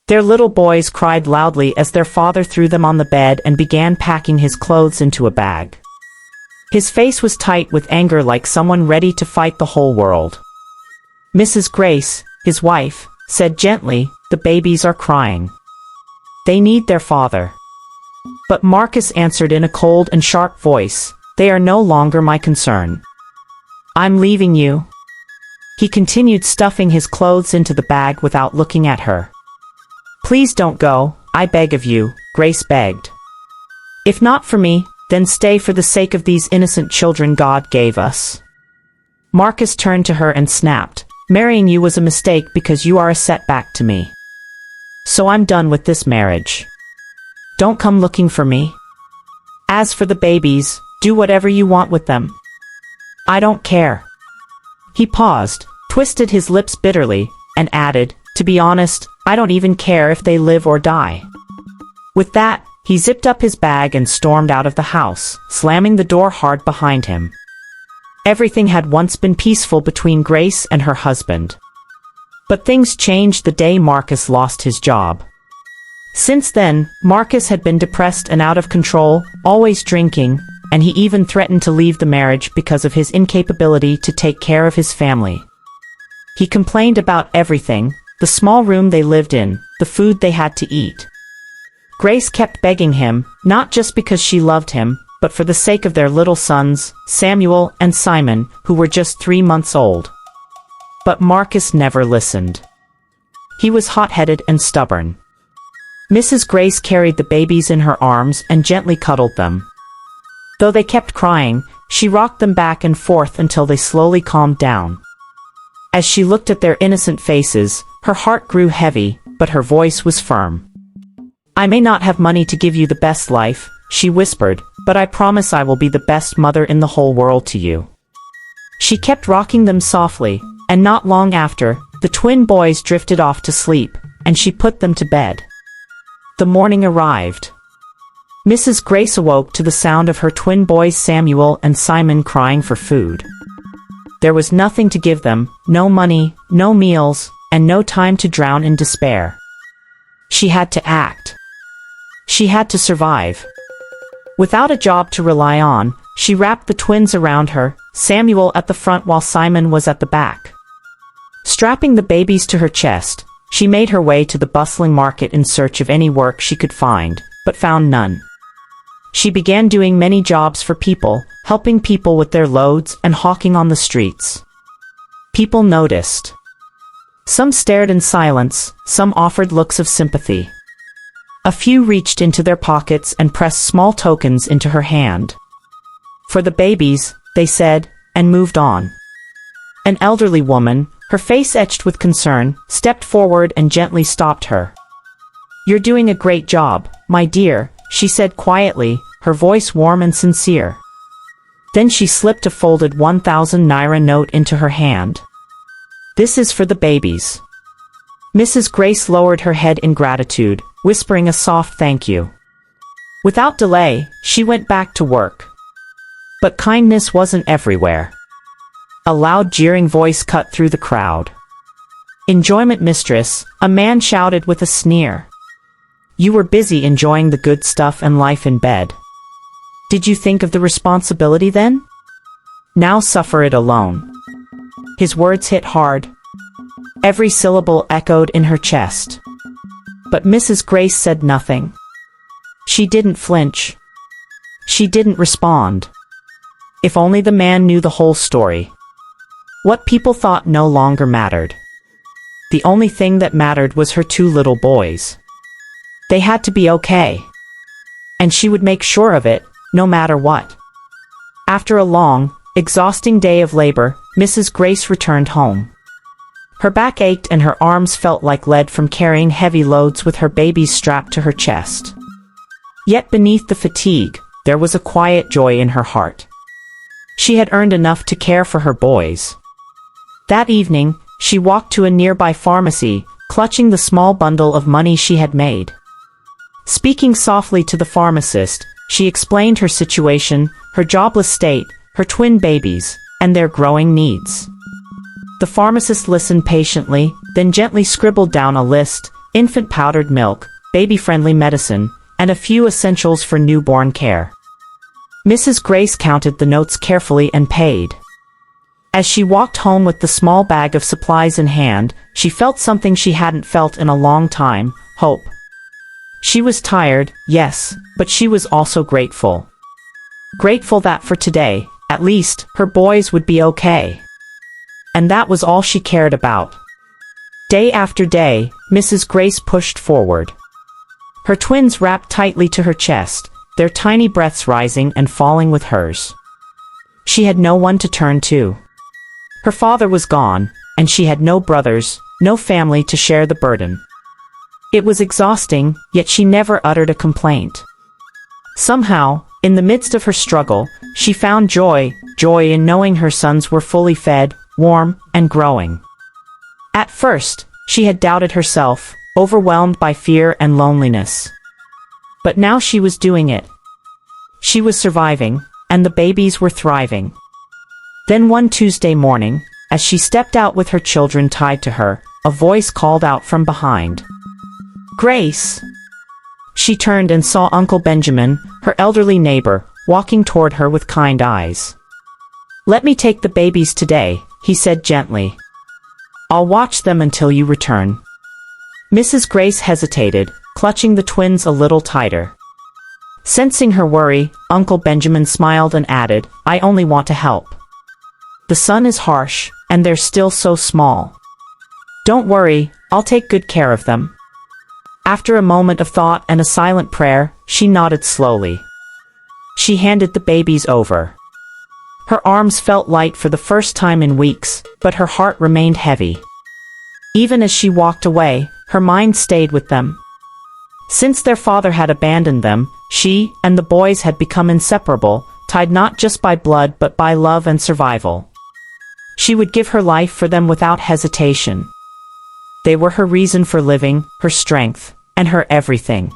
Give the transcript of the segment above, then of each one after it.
Their little boys cried loudly as their father threw them on the bed and began packing his clothes into a bag. His face was tight with anger, like someone ready to fight the whole world. Mrs. Grace, his wife, said gently, "The babies are crying. They need their father." But Marcus answered in a cold and sharp voice, "They are no longer my concern. I'm leaving you." He continued stuffing his clothes into the bag without looking at her. "Please don't go, I beg of you," Grace begged. "If not for me, then stay for the sake of these innocent children God gave us." Marcus turned to her and snapped, "Marrying you was a mistake because you are a setback to me. So I'm done with this marriage. Don't come looking for me. As for the babies, do whatever you want with them. I don't care." He paused, twisted his lips bitterly, and added, "To be honest, I don't even care if they live or die." With that, he zipped up his bag and stormed out of the house, slamming the door hard behind him. Everything had once been peaceful between Grace and her husband. But things changed the day Marcus lost his job. Since then, Marcus had been depressed and out of control, always drinking, and he even threatened to leave the marriage because of his incapability to take care of his family. He complained about everything: the small room they lived in, the food they had to eat. Grace kept begging him, not just because she loved him, but for the sake of their little sons, Samuel and Simon, who were just 3 months old. But Marcus never listened. He was hot-headed and stubborn. Mrs. Grace carried the babies in her arms and gently cuddled them. Though they kept crying, she rocked them back and forth until they slowly calmed down. As she looked at their innocent faces, her heart grew heavy, but her voice was firm. "I may not have money to give you the best life," she whispered, "but I promise I will be the best mother in the whole world to you." She kept rocking them softly, and not long after, the twin boys drifted off to sleep, and she put them to bed. The morning arrived. Mrs. Grace awoke to the sound of her twin boys Samuel and Simon crying for food. There was nothing to give them, no money, no meals, and no time to drown in despair. She had to act. She had to survive. Without a job to rely on, she wrapped the twins around her, Samuel at the front while Simon was at the back. Strapping the babies to her chest, she made her way to the bustling market in search of any work she could find, but found none. She began doing many jobs for people, helping people with their loads and hawking on the streets. People noticed. Some stared in silence, some offered looks of sympathy. A few reached into their pockets and pressed small tokens into her hand. "For the babies," they said, and moved on. An elderly woman, her face etched with concern, stepped forward and gently stopped her. "You're doing a great job, my dear," she said quietly, her voice warm and sincere. Then she slipped a folded 1,000 naira note into her hand. "This is for the babies." Mrs. Grace lowered her head in gratitude, whispering a soft thank you. Without delay, she went back to work. But kindness wasn't everywhere. A loud jeering voice cut through the crowd. "Enjoyment mistress," a man shouted with a sneer. "You were busy enjoying the good stuff and life in bed. Did you think of the responsibility then? Now suffer it alone." His words hit hard. Every syllable echoed in her chest. But Mrs. Grace said nothing. She didn't flinch. She didn't respond. If only the man knew the whole story. What people thought no longer mattered. The only thing that mattered was her 2 little boys. They had to be okay. And she would make sure of it, no matter what. After a long, exhausting day of labor, Mrs. Grace returned home. Her back ached and her arms felt like lead from carrying heavy loads with her babies strapped to her chest. Yet beneath the fatigue, there was a quiet joy in her heart. She had earned enough to care for her boys. That evening, she walked to a nearby pharmacy, clutching the small bundle of money she had made. Speaking softly to the pharmacist, she explained her situation, her jobless state, her twin babies, and their growing needs. The pharmacist listened patiently, then gently scribbled down a list, infant powdered milk, baby-friendly medicine, and a few essentials for newborn care. Mrs. Grace counted the notes carefully and paid. As she walked home with the small bag of supplies in hand, she felt something she hadn't felt in a long time: hope. She was tired, yes, but she was also grateful. Grateful that for today, at least, her boys would be okay. And that was all she cared about. Day after day, Mrs. Grace pushed forward. Her twins wrapped tightly to her chest, their tiny breaths rising and falling with hers. She had no one to turn to. Her father was gone, and she had no brothers, no family to share the burden. It was exhausting, yet she never uttered a complaint. Somehow, in the midst of her struggle, she found joy in knowing her sons were fully fed, warm, and growing. At first, she had doubted herself, overwhelmed by fear and loneliness. But now she was doing it. She was surviving, and the babies were thriving. Then one Tuesday morning, as she stepped out with her children tied to her, a voice called out from behind. "Grace!" She turned and saw Uncle Benjamin, her elderly neighbor, walking toward her with kind eyes. "Let me take the babies today," he said gently. "I'll watch them until you return." Mrs. Grace hesitated, clutching the twins a little tighter. Sensing her worry, Uncle Benjamin smiled and added, "I only want to help. The sun is harsh, and they're still so small. Don't worry, I'll take good care of them." After a moment of thought and a silent prayer, she nodded slowly. She handed the babies over. Her arms felt light for the first time in weeks, but her heart remained heavy. Even as she walked away, her mind stayed with them. Since their father had abandoned them, she and the boys had become inseparable, tied not just by blood but by love and survival. She would give her life for them without hesitation. They were her reason for living, her strength, and her everything.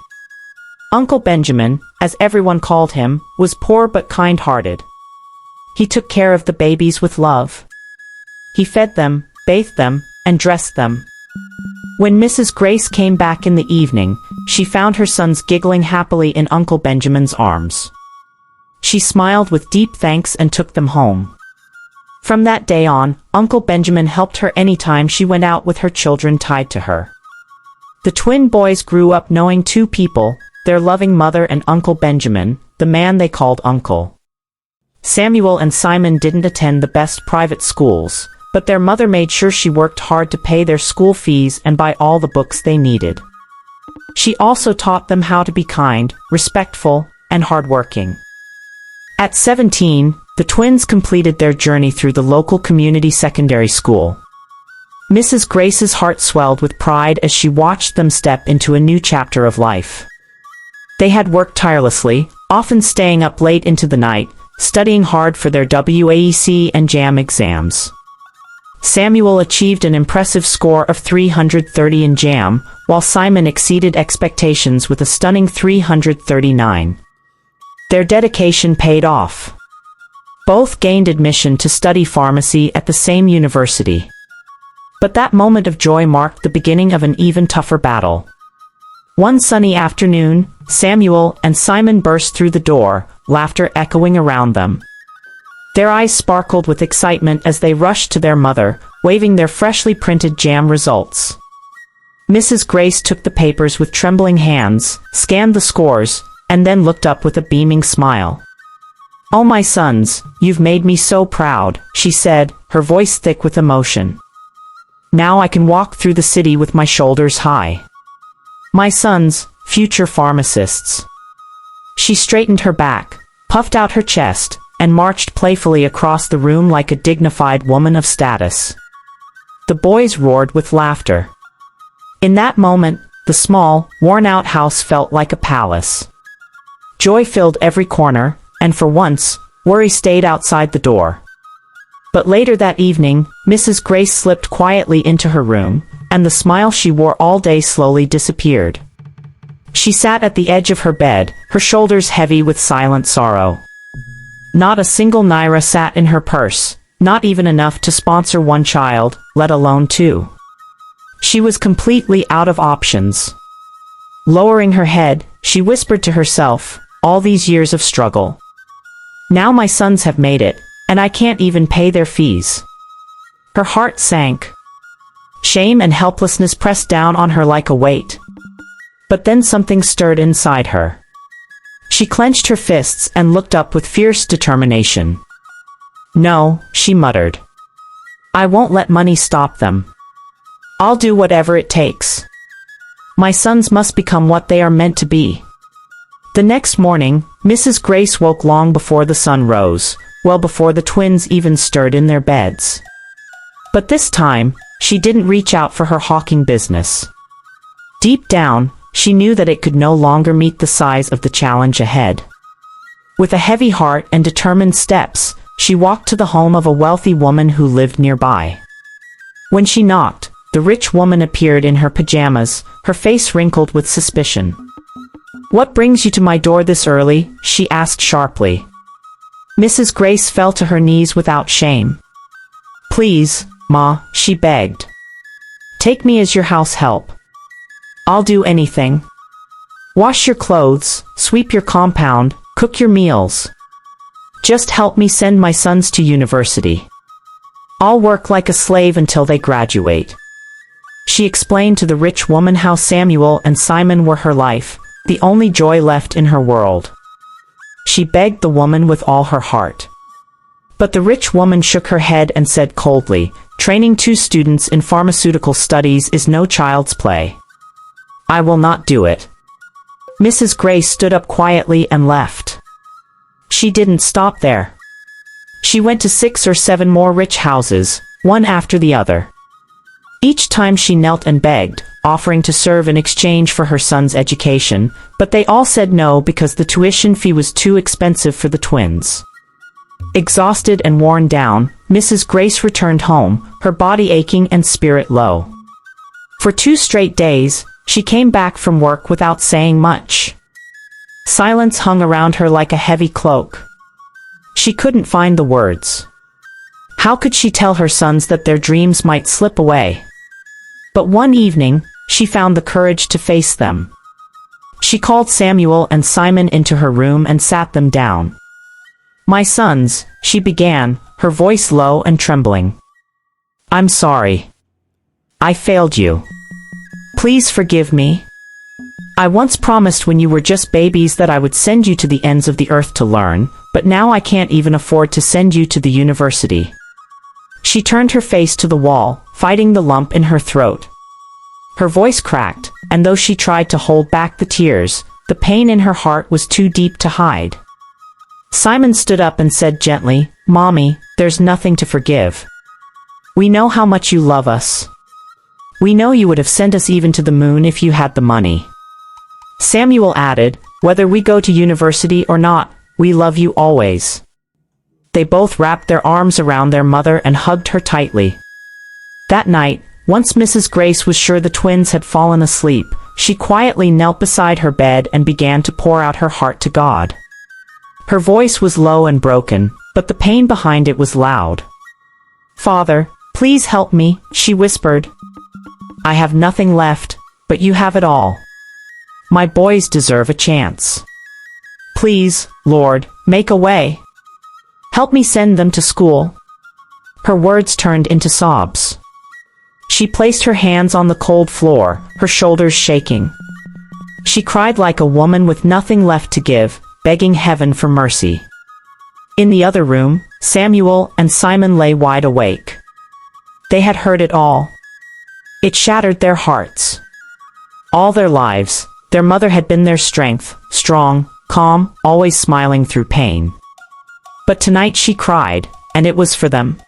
Uncle Benjamin, as everyone called him, was poor but kind-hearted. He took care of the babies with love. He fed them, bathed them, and dressed them. When Mrs. Grace came back in the evening, she found her sons giggling happily in Uncle Benjamin's arms. She smiled with deep thanks and took them home. From that day on, Uncle Benjamin helped her anytime she went out with her children tied to her. The twin boys grew up knowing two people, their loving mother and Uncle Benjamin, the man they called Uncle. Samuel and Simon didn't attend the best private schools, but their mother made sure she worked hard to pay their school fees and buy all the books they needed. She also taught them how to be kind, respectful, and hardworking. At 17, the twins completed their journey through the local community secondary school. Mrs. Grace's heart swelled with pride as she watched them step into a new chapter of life. They had worked tirelessly, often staying up late into the night, studying hard for their WAEC and JAM exams. Samuel achieved an impressive score of 330 in JAM, while Simon exceeded expectations with a stunning 339. Their dedication paid off. Both gained admission to study pharmacy at the same university. But that moment of joy marked the beginning of an even tougher battle. One sunny afternoon, Samuel and Simon burst through the door, laughter echoing around them. Their eyes sparkled with excitement as they rushed to their mother, waving their freshly printed JAM results. Mrs. Grace took the papers with trembling hands, scanned the scores, and then looked up with a beaming smile. "Oh, my sons, you've made me so proud," she said, her voice thick with emotion. "Now I can walk through the city with my shoulders high. My sons, future pharmacists." She straightened her back, puffed out her chest, and marched playfully across the room like a dignified woman of status. The boys roared with laughter. In that moment, the small, worn-out house felt like a palace. Joy filled every corner, and for once, worry stayed outside the door. But later that evening, Mrs. Grace slipped quietly into her room, and the smile she wore all day slowly disappeared. She sat at the edge of her bed, her shoulders heavy with silent sorrow. Not a single naira sat in her purse, not even enough to sponsor one child, let alone two. She was completely out of options. Lowering her head, she whispered to herself, all these years of struggle. Now my sons have made it, and I can't even pay their fees. Her heart sank. Shame and helplessness pressed down on her like a weight. But then something stirred inside her. She clenched her fists and looked up with fierce determination. No, she muttered. I won't let money stop them. I'll do whatever it takes. My sons must become what they are meant to be. The next morning, Mrs. Grace woke long before the sun rose, well before the twins even stirred in their beds. But this time, she didn't reach out for her hawking business. Deep down, she knew that it could no longer meet the size of the challenge ahead. With a heavy heart and determined steps, she walked to the home of a wealthy woman who lived nearby. When she knocked, the rich woman appeared in her pajamas, her face wrinkled with suspicion. What brings you to my door this early? She asked sharply. Mrs. Grace fell to her knees without shame. Please, Ma, she begged. Take me as your house help. I'll do anything. Wash your clothes, sweep your compound, cook your meals. Just help me send my sons to university. I'll work like a slave until they graduate. She explained to the rich woman how Samuel and Simon were her life, the only joy left in her world. She begged the woman with all her heart. But the rich woman shook her head and said coldly, training 2 students in pharmaceutical studies is no child's play. I will not do it. Mrs. Grace stood up quietly and left. She didn't stop there. She went to 6 or 7 more rich houses, one after the other. Each time she knelt and begged, offering to serve in exchange for her son's education, but they all said no because the tuition fee was too expensive for the twins. Exhausted and worn down, Mrs. Grace returned home, her body aching and spirit low. For 2 straight days, she came back from work without saying much. Silence hung around her like a heavy cloak. She couldn't find the words. How could she tell her sons that their dreams might slip away? But one evening, she found the courage to face them. She called Samuel and Simon into her room and sat them down. My sons, she began, her voice low and trembling. I'm sorry. I failed you. Please forgive me. I once promised when you were just babies that I would send you to the ends of the earth to learn, but now I can't even afford to send you to the university. She turned her face to the wall, fighting the lump in her throat. Her voice cracked, and though she tried to hold back the tears, the pain in her heart was too deep to hide. Simon stood up and said gently, Mommy, there's nothing to forgive. We know how much you love us. We know you would have sent us even to the moon if you had the money. Samuel added, whether we go to university or not, we love you always. They both wrapped their arms around their mother and hugged her tightly. That night, once Mrs. Grace was sure the twins had fallen asleep, she quietly knelt beside her bed and began to pour out her heart to God. Her voice was low and broken, but the pain behind it was loud. Father, please help me, she whispered. I have nothing left, but you have it all. My boys deserve a chance. Please, Lord, make a way. Help me send them to school. Her words turned into sobs. She placed her hands on the cold floor, her shoulders shaking. She cried like a woman with nothing left to give, begging heaven for mercy. In the other room, Samuel and Simon lay wide awake. They had heard it all. It shattered their hearts. All their lives, their mother had been their strength, strong, calm, always smiling through pain. But tonight she cried, and it was for them.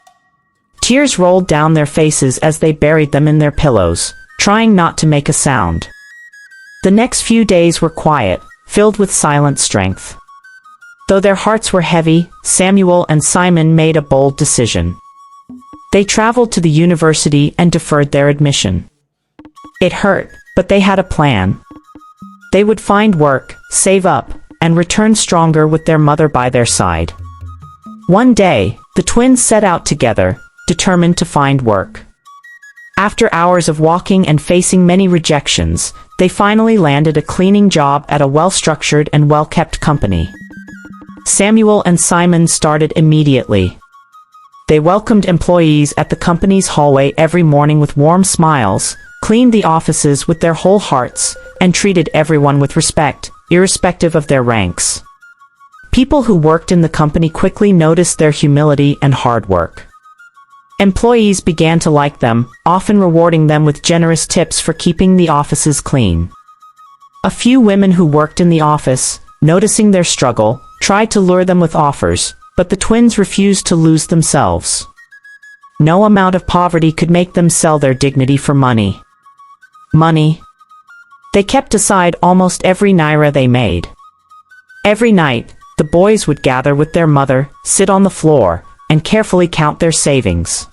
Tears rolled down their faces as they buried them in their pillows, trying not to make a sound. The next few days were quiet, filled with silent strength. Though their hearts were heavy, Samuel and Simon made a bold decision. They traveled to the university and deferred their admission. It hurt, but they had a plan. They would find work, save up, and return stronger with their mother by their side. One day, the twins set out together, determined to find work. After hours of walking and facing many rejections, they finally landed a cleaning job at a well-structured and well-kept company. Samuel and Simon started immediately. They welcomed employees at the company's hallway every morning with warm smiles, cleaned the offices with their whole hearts, and treated everyone with respect, irrespective of their ranks. People who worked in the company quickly noticed their humility and hard work. Employees began to like them, often rewarding them with generous tips for keeping the offices clean. A few women who worked in the office, noticing their struggle, tried to lure them with offers, but the twins refused to lose themselves. No amount of poverty could make them sell their dignity for money. Money. They kept aside almost every naira they made. Every night, the boys would gather with their mother, sit on the floor, and carefully count their savings.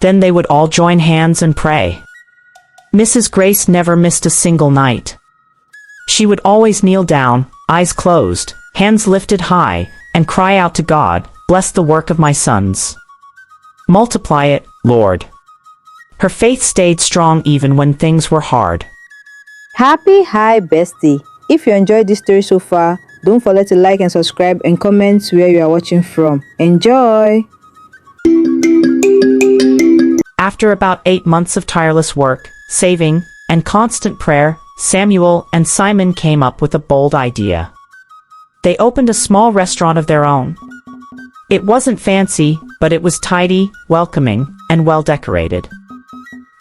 Then they would all join hands and pray. Mrs. Grace never missed a single night. She would always kneel down, eyes closed, hands lifted high, and cry out to God, "Bless the work of my sons. Multiply it, Lord." Her faith stayed strong even when things were hard. Happy Hi Bestie! If you enjoyed this story so far, don't forget to like and subscribe and comment where you are watching from. Enjoy! After about 8 months of tireless work, saving, and constant prayer, Samuel and Simon came up with a bold idea. They opened a small restaurant of their own. It wasn't fancy, but it was tidy, welcoming, and well decorated.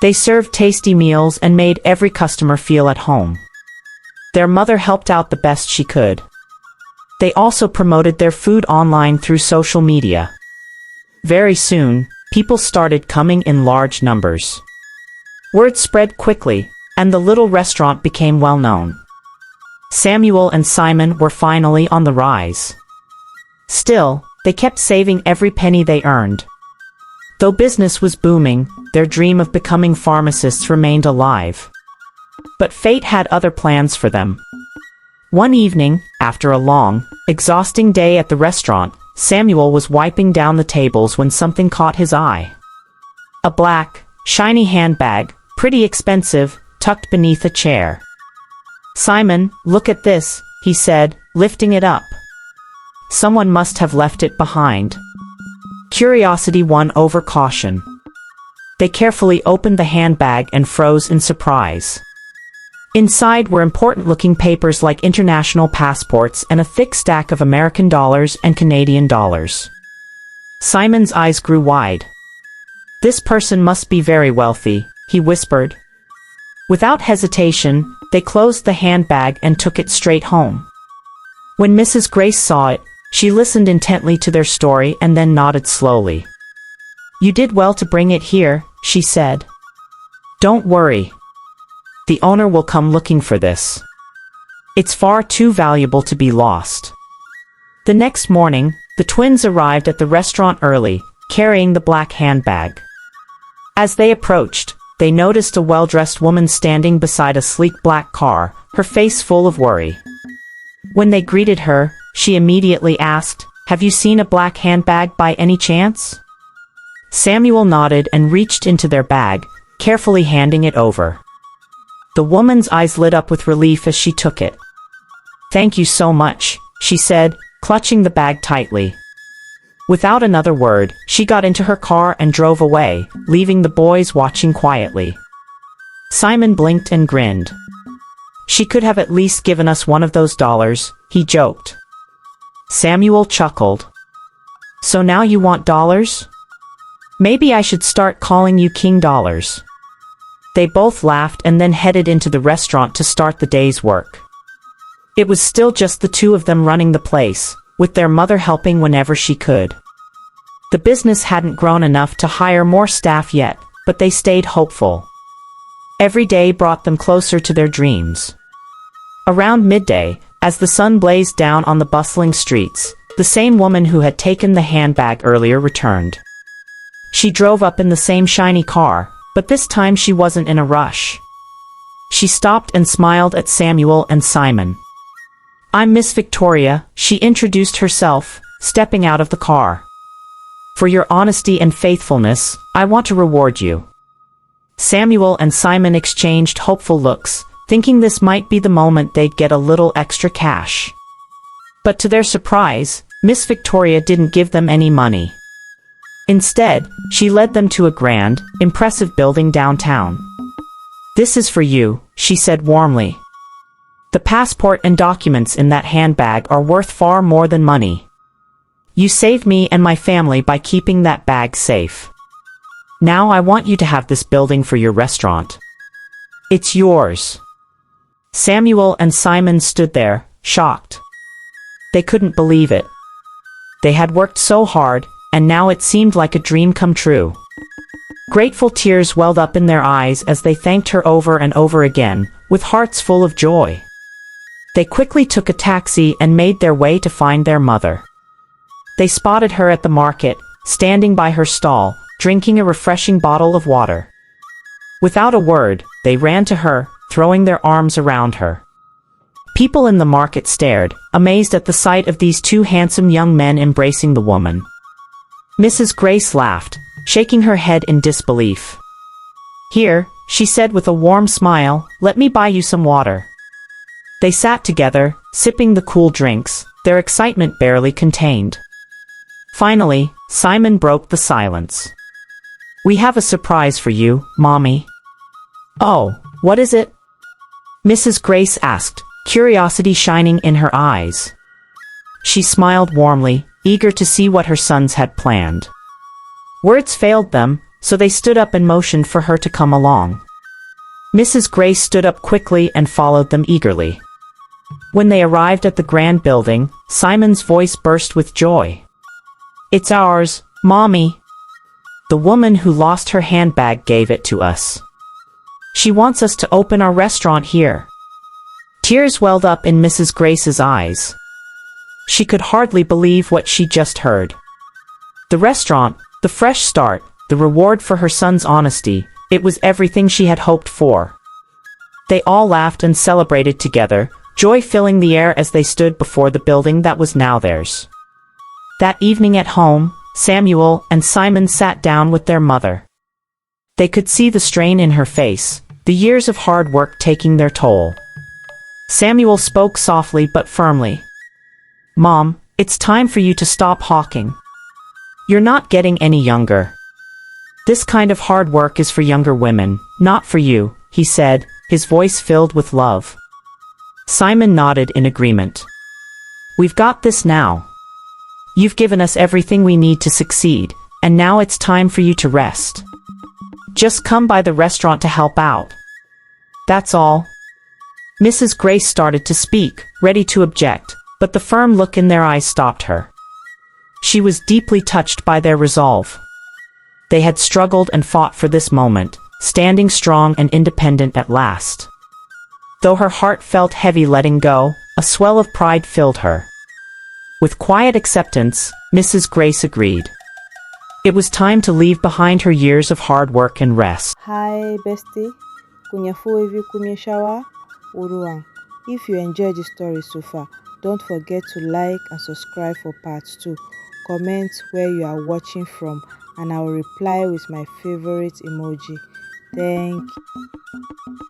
They served tasty meals and made every customer feel at home. Their mother helped out the best she could. They also promoted their food online through social media. Very soon, people started coming in large numbers. Word spread quickly, and the little restaurant became well known. Samuel and Simon were finally on the rise. Still, they kept saving every penny they earned. Though business was booming, their dream of becoming pharmacists remained alive. But fate had other plans for them. One evening, after a long, exhausting day at the restaurant, Samuel was wiping down the tables when something caught his eye. A black, shiny handbag, pretty expensive, tucked beneath a chair. "Simon, look at this," he said, lifting it up. Someone must have left it behind. Curiosity won over caution. They carefully opened the handbag and froze in surprise. Inside were important-looking papers like international passports and a thick stack of American dollars and Canadian dollars. Simon's eyes grew wide. "This person must be very wealthy," he whispered. Without hesitation, they closed the handbag and took it straight home. When Mrs. Grace saw it, she listened intently to their story and then nodded slowly. "You did well to bring it here," she said. "Don't worry. The owner will come looking for this. It's far too valuable to be lost." The next morning, the twins arrived at the restaurant early, carrying the black handbag. As they approached, they noticed a well-dressed woman standing beside a sleek black car, her face full of worry. When they greeted her, she immediately asked, "Have you seen a black handbag by any chance?" Samuel nodded and reached into their bag, carefully handing it over. The woman's eyes lit up with relief as she took it. "Thank you so much," she said, clutching the bag tightly. Without another word, she got into her car and drove away, leaving the boys watching quietly. Simon blinked and grinned. "She could have at least given us one of those dollars," he joked. Samuel chuckled. "So now you want dollars? Maybe I should start calling you King Dollars." They both laughed and then headed into the restaurant to start the day's work. It was still just the two of them running the place, with their mother helping whenever she could. The business hadn't grown enough to hire more staff yet, but they stayed hopeful. Every day brought them closer to their dreams. Around midday, as the sun blazed down on the bustling streets, the same woman who had taken the handbag earlier returned. She drove up in the same shiny car, but this time she wasn't in a rush. She stopped and smiled at Samuel and Simon. "I'm Miss Victoria," she introduced herself, stepping out of the car. "For your honesty and faithfulness, I want to reward you." Samuel and Simon exchanged hopeful looks, thinking this might be the moment they'd get a little extra cash. But to their surprise, Miss Victoria didn't give them any money. Instead, she led them to a grand, impressive building downtown. "This is for you," she said warmly. "The passport and documents in that handbag are worth far more than money. You saved me and my family by keeping that bag safe. Now I want you to have this building for your restaurant. It's yours." Samuel and Simon stood there, shocked. They couldn't believe it. They had worked so hard, and now it seemed like a dream come true. Grateful tears welled up in their eyes as they thanked her over and over again, with hearts full of joy. They quickly took a taxi and made their way to find their mother. They spotted her at the market, standing by her stall, drinking a refreshing bottle of water. Without a word, they ran to her, throwing their arms around her. People in the market stared, amazed at the sight of these two handsome young men embracing the woman. Mrs. Grace laughed, shaking her head in disbelief. "Here," she said with a warm smile, "let me buy you some water." They sat together, sipping the cool drinks, their excitement barely contained. Finally, Simon broke the silence. "We have a surprise for you, Mommy." "Oh, what is it?" Mrs. Grace asked, curiosity shining in her eyes. She smiled warmly, eager to see what her sons had planned. Words failed them, so they stood up and motioned for her to come along. Mrs. Grace stood up quickly and followed them eagerly. When they arrived at the grand building, Simon's voice burst with joy. "It's ours, Mommy. The woman who lost her handbag gave it to us. She wants us to open our restaurant here." Tears welled up in Mrs. Grace's eyes. She could hardly believe what she just heard. The restaurant, the fresh start, the reward for her son's honesty, it was everything she had hoped for. They all laughed and celebrated together, joy filling the air as they stood before the building that was now theirs. That evening at home, Samuel and Simon sat down with their mother. They could see the strain in her face, the years of hard work taking their toll. Samuel spoke softly but firmly. "Mom, it's time for you to stop hawking. You're not getting any younger. This kind of hard work is for younger women, not for you," he said, his voice filled with love. Simon nodded in agreement. "We've got this now. You've given us everything we need to succeed, and now it's time for you to rest. Just come by the restaurant to help out. That's all." Mrs. Grace started to speak, ready to object, but the firm look in their eyes stopped her. She was deeply touched by their resolve. They had struggled and fought for this moment, standing strong and independent at last. Though her heart felt heavy letting go, a swell of pride filled her. With quiet acceptance, Mrs. Grace agreed. It was time to leave behind her years of hard work and rest. Hi bestie, kunyafu hivi kumeshawa uruang. If you enjoyed the story so far, don't forget to like and subscribe for part 2. Comment where you are watching from and I will reply with my favorite emoji. Thank you.